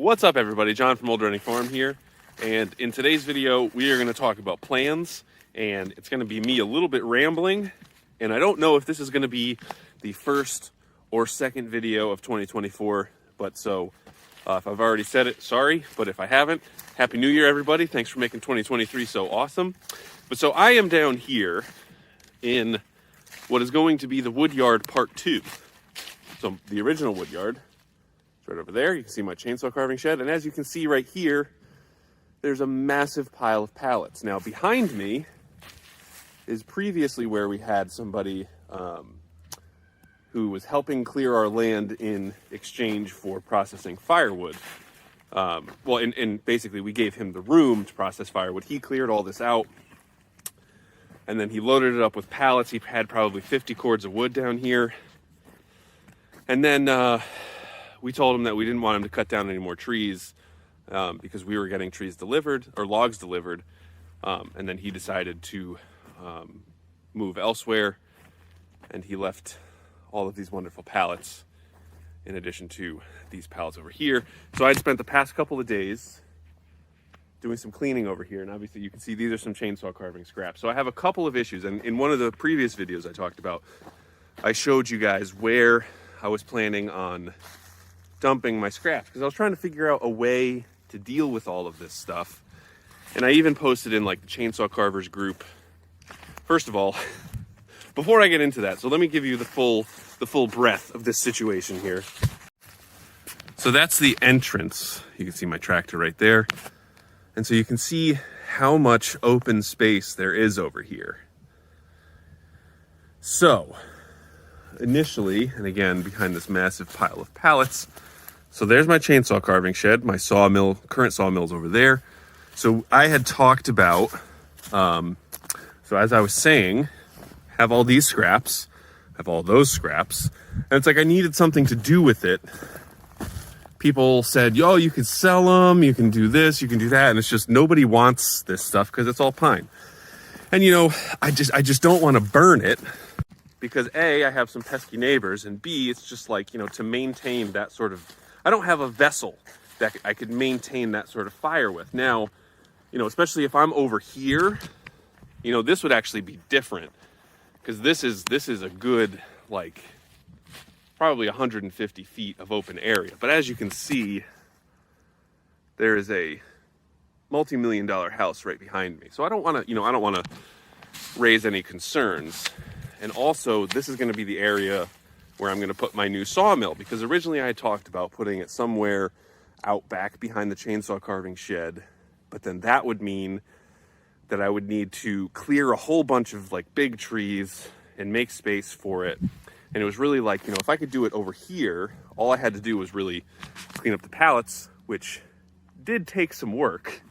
What's up, everybody? John from Old Running Farm here, and in today's video we are going to talk about plans, and it's going to be me a little bit rambling, and I don't know if this is going to be the first or second video of 2024, but so if I've already said it, sorry, but if I haven't, Happy New Year, everybody. Thanks for making 2023 so awesome. But so I am down here in what is going to be the wood yard part 2. So the original wood yard, right over there, you can see my chainsaw carving shed, and as you can see right here, there's a massive pile of pallets. Now behind me is previously where we had somebody who was helping clear our land in exchange for processing firewood. And basically we gave him the room to process firewood. He cleared all this out, and then he loaded it up with pallets. He had probably 50 cords of wood down here, and then we told him that we didn't want him to cut down any more trees because we were getting trees delivered, or logs delivered. And then he decided to move elsewhere, and he left all of these wonderful pallets in addition to these pallets over here. So I'd spent the past couple of days doing some cleaning over here, and obviously you can see these are some chainsaw carving scraps. So I have a couple of issues, and in one of the previous videos I talked about, I showed you guys where I was planning on dumping my scraps, because I was trying to figure out a way to deal with all of this stuff. And I even posted in like the chainsaw carvers group. First of all, before I get into that, so let me give you the full breadth of this situation here. So that's the entrance. You can see my tractor right there. And so you can see how much open space there is over here. So initially, and again behind this massive pile of pallets, so there's my chainsaw carving shed, my sawmill, current sawmill's over there. So I had talked about, so as I was saying, have all these scraps, have all those scraps, and it's like I needed something to do with it. People said, yo, you could sell them, you can do this, you can do that, and it's just nobody wants this stuff because it's all pine. And you know, I just don't want to burn it, because A, I have some pesky neighbors, and B, it's just like, you know, to maintain that sort of, I don't have a vessel that I could maintain that sort of fire with. Now, you know, especially if I'm over here, you know, this would actually be different, because this is a good, like, probably 150 feet of open area. But as you can see, there is a multi-million-dollar house right behind me. So I don't want to, you know, I don't want to raise any concerns. And also, this is going to be the area where I'm going to put my new sawmill, because originally I had talked about putting it somewhere out back behind the chainsaw carving shed, but then that would mean that I would need to clear a whole bunch of like big trees and make space for it. And it was really like, you know, if I could do it over here, all I had to do was really clean up the pallets, which did take some work,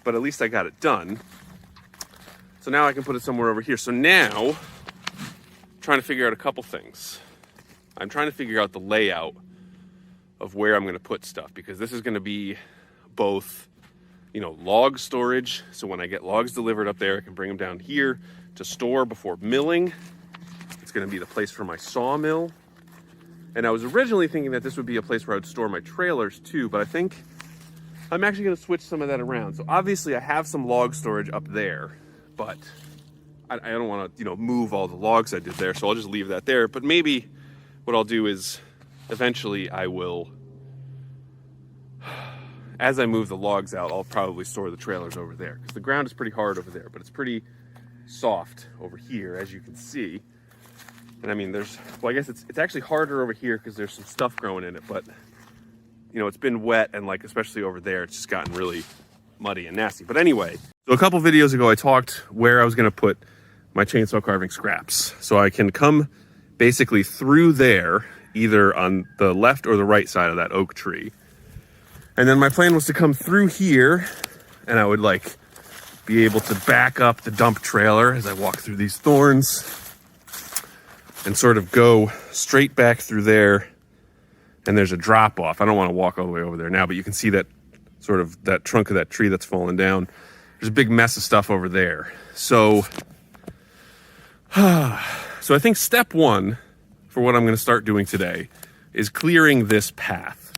but at least I got it done. So now I can put it somewhere over here. So now I'm trying to figure out a couple things. I'm trying to figure out the layout of where I'm going to put stuff, because this is going to be both, you know, log storage. So when I get logs delivered up there, I can bring them down here to store before milling. It's going to be the place for my sawmill. And I was originally thinking that this would be a place where I would store my trailers too, but I think I'm actually going to switch some of that around. So obviously I have some log storage up there, but I don't want to, you know, move all the logs I did there, so I'll just leave that there. But maybe what I'll do is eventually I will, as I move the logs out, I'll probably store the trailers over there, because the ground is pretty hard over there, but it's pretty soft over here, as you can see. And I mean, there's, well, I guess it's actually harder over here because there's some stuff growing in it, but you know, it's been wet, and like, especially over there, it's just gotten really muddy and nasty. But anyway, so a couple videos ago, I talked where I was going to put my chainsaw carving scraps. So I can come basically through there, either on the left or the right side of that oak tree. And then my plan was to come through here, and I would like be able to back up the dump trailer as I walk through these thorns and sort of go straight back through there. And there's a drop off. I don't want to walk all the way over there now, but you can see that sort of that trunk of that tree that's fallen down. There's a big mess of stuff over there. So I think step one for what I'm going to start doing today is clearing this path.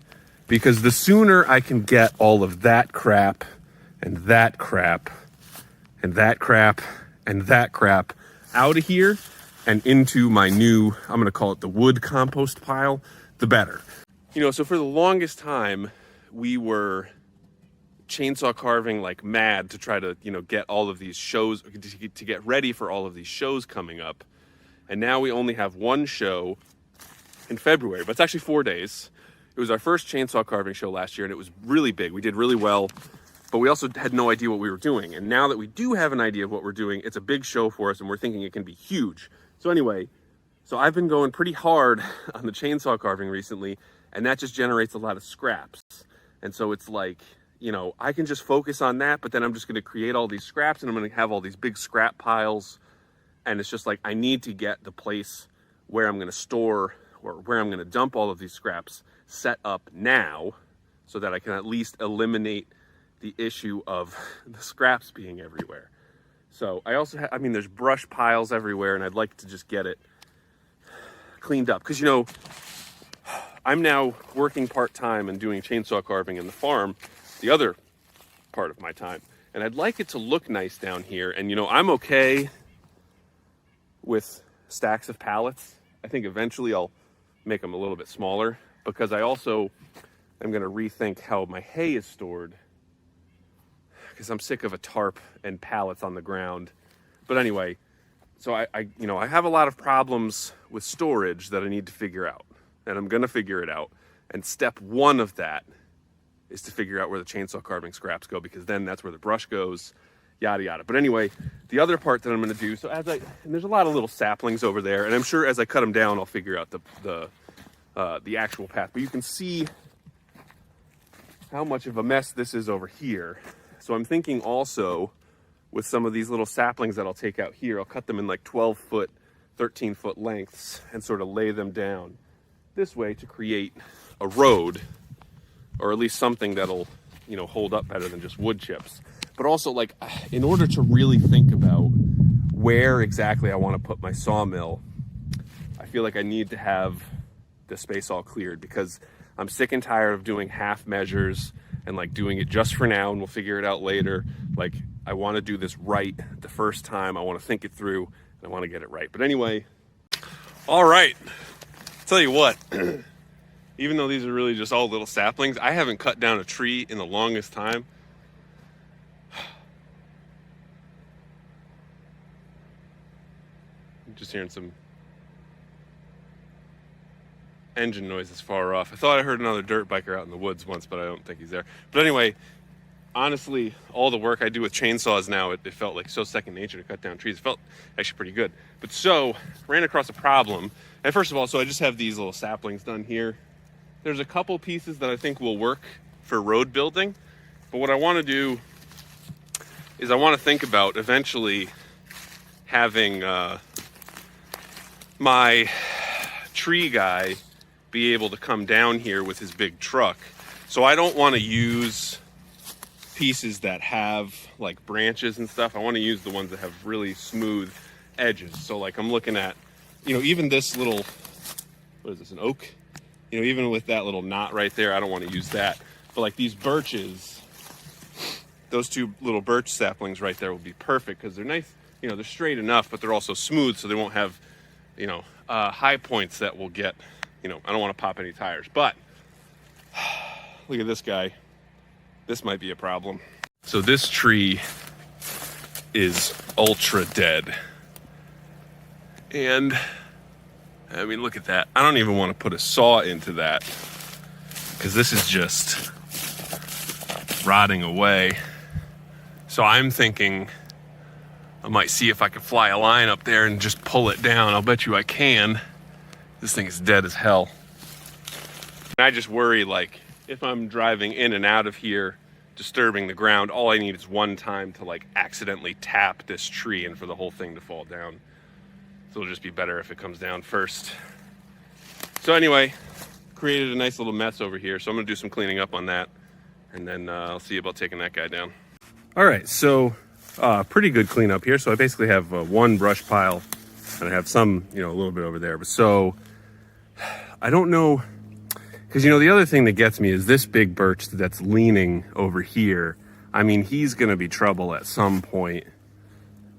because the sooner I can get all of that crap and that crap and that crap and that crap out of here and into my new, I'm gonna call it the wood compost pile, the better. You know, so for the longest time, we were chainsaw carving like mad to try to, you know, get all of these shows, to get ready for all of these shows coming up. And now we only have one show in February, but it's actually 4 days. It was our first chainsaw carving show last year, and it was really big. We did really well, but we also had no idea what we were doing. And now that we do have an idea of what we're doing, it's a big show for us, and we're thinking it can be huge. So anyway, so I've been going pretty hard on the chainsaw carving recently, and that just generates a lot of scraps. And so it's like, you know, I can just focus on that, but then I'm just going to create all these scraps, and I'm going to have all these big scrap piles. And it's just like, I need to get the place where I'm going to store or where I'm going to dump all of these scraps set up now, so that I can at least eliminate the issue of the scraps being everywhere. So I also have, I mean, there's brush piles everywhere, and I'd like to just get it cleaned up. Because, you know, I'm now working part-time and doing chainsaw carving in the farm, the other part of my time. And I'd like it to look nice down here. And, you know, I'm okay with stacks of pallets. I think eventually I'll make them a little bit smaller, because I also am going to rethink how my hay is stored, because I'm sick of a tarp and pallets on the ground. But anyway, so I you know, I have a lot of problems with storage that I need to figure out, and I'm going to figure it out. And step one of that is to figure out where the chainsaw carving scraps go, because then that's where the brush goes, yada yada. But anyway, the other part that I'm going to do, so and there's a lot of little saplings over there, and I'm sure as I cut them down, I'll figure out the actual path. But you can see how much of a mess this is over here. So I'm thinking also with some of these little saplings that I'll take out here, I'll cut them in like 12-foot, 13-foot lengths and sort of lay them down this way to create a road, or at least something that'll, you know, hold up better than just wood chips. But also, like, in order to really think about where exactly I want to put my sawmill, I feel like I need to have the space all cleared, because I'm sick and tired of doing half measures and like doing it just for now and we'll figure it out later. Like, I want to do this right the first time. I want to think it through, and I want to get it right. But anyway, all right, tell you what, even though these are really just all little saplings, I haven't cut down a tree in the longest time. I'm just hearing some engine noises far off. I thought I heard another dirt biker out in the woods once, but I don't think he's there. But anyway, honestly, all the work I do with chainsaws now, it felt like so second nature to cut down trees. It felt actually pretty good. But so, ran across a problem. And first of all, so I just have these little saplings done here. There's a couple pieces that I think will work for road building. But what I want to do is I want to think about eventually having my tree guy be able to come down here with his big truck. So I don't want to use pieces that have like branches and stuff. I want to use the ones that have really smooth edges. So like I'm looking at, you know, even this little, what is this, an oak? You know, even with that little knot right there, I don't want to use that. But like these birches, those two little birch saplings right there will be perfect, because they're nice, you know, they're straight enough, but they're also smooth, so they won't have, you know, high points that will get, you know, I don't want to pop any tires. But look at this guy. This might be a problem. So this tree is ultra dead. And I mean, look at that. I don't even want to put a saw into that, because this is just rotting away. So I'm thinking I might see if I can fly a line up there and just pull it down. I'll bet you I can. This thing is dead as hell. And I just worry, like, if I'm driving in and out of here, disturbing the ground, all I need is one time to like accidentally tap this tree and for the whole thing to fall down. So it'll just be better if it comes down first. So anyway, created a nice little mess over here. So I'm gonna do some cleaning up on that, and then I'll see about taking that guy down. All right, so pretty good cleanup here. So I basically have one brush pile, and I have some, you know, a little bit over there. But so I don't know Because, you know, the other thing that gets me is this big birch that's leaning over here. I mean, he's going to be trouble at some point,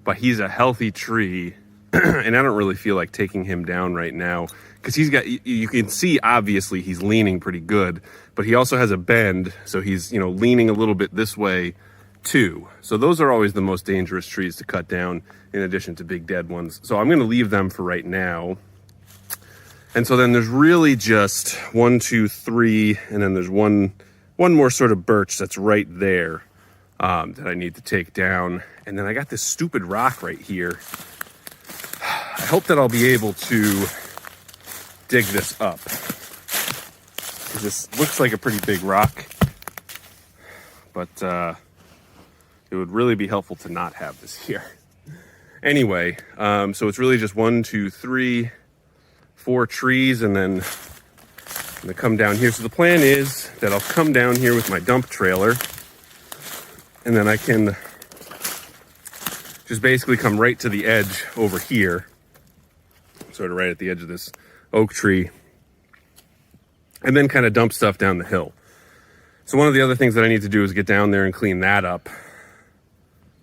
but he's a healthy tree, and I don't really feel like taking him down right now, because he's got, you can see, obviously, he's leaning pretty good, but he also has a bend, so he's, you know, leaning a little bit this way, too. So those are always the most dangerous trees to cut down, in addition to big dead ones. So I'm going to leave them for right now. And so then there's really just 1, 2, 3, and then there's one more sort of birch that's right there that I need to take down. And then I got this stupid rock right here. I hope that I'll be able to dig this up, because this looks like a pretty big rock, but it would really be helpful to not have this here. Anyway, so it's really just 1, 2, 3, 4 trees, and then I'm gonna come down here. So the plan is that I'll come down here with my dump trailer, and then I can just basically come right to the edge over here, sort of right at the edge of this oak tree, and then kind of dump stuff down the hill. So one of the other things that I need to do is get down there and clean that up.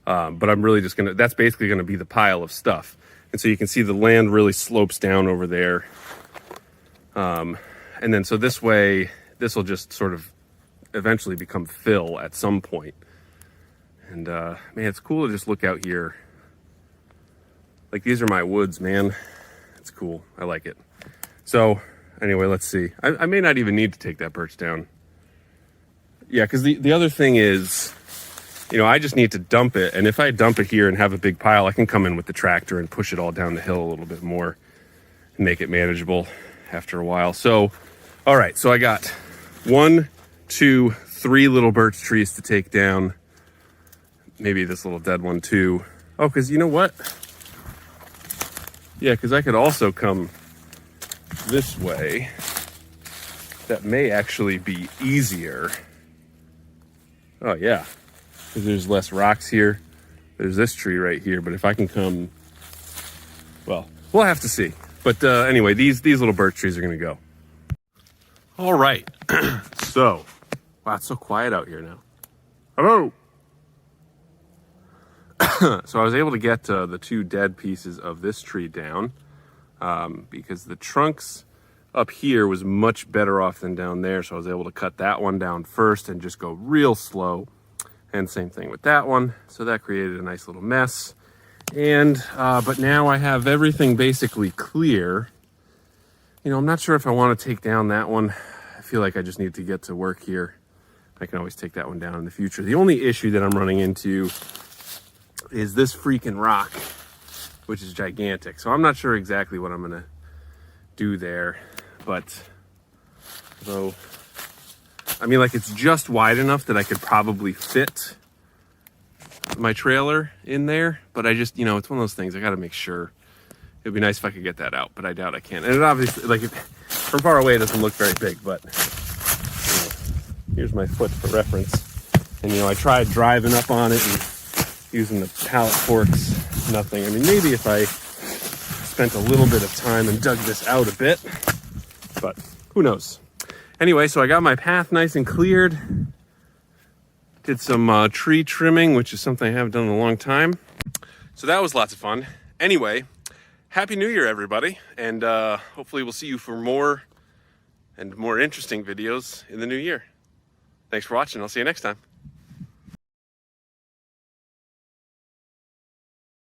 But I'm really just gonna, that's basically gonna be the pile of stuff. And so you can see the land really slopes down over there. And then so this way, this will just sort of eventually become fill at some point. And man, it's cool to just look out here. Like, these are my woods, man. It's cool, I like it. So anyway, let's see. I may not even need to take that birch down. Yeah, because the other thing is, you know, I just need to dump it. And if I dump it here and have a big pile, I can come in with the tractor and push it all down the hill a little bit more and make it manageable after a while. So, all right, so I got 1, 2, 3 little birch trees to take down. Maybe this little dead one too. Oh, because you know what? Yeah, because I could also come this way. That may actually be easier. Oh yeah, because there's less rocks here. There's this tree right here, but if I can come, well, we'll have to see. But anyway, these little birch trees are gonna go. All right, so, wow, it's so quiet out here now. Hello. So I was able to get the 2 dead pieces of this tree down because the trunks up here was much better off than down there. So I was able to cut that one down first and just go real slow. And same thing with that one. So that created a nice little mess. And, but now I have everything basically clear. You know, I'm not sure if I want to take down that one. I feel like I just need to get to work here. I can always take that one down in the future. The only issue that I'm running into is this freaking rock, which is gigantic. So I'm not sure exactly what I'm gonna do there, but though, I mean, like, it's just wide enough that I could probably fit my trailer in there, but I just, you know, it's one of those things I gotta make sure. It'd be nice if I could get that out, but I doubt I can. And it obviously, like, from far away, it doesn't look very big, but you know, here's my foot for reference. And, you know, I tried driving up on it and using the pallet forks, nothing. I mean, maybe if I spent a little bit of time and dug this out a bit, but who knows. Anyway, so I got my path nice and cleared. Did some tree trimming, which is something I haven't done in a long time. So that was lots of fun. Anyway, Happy New Year, everybody. And hopefully we'll see you for more and more interesting videos in the new year. Thanks for watching. I'll see you next time.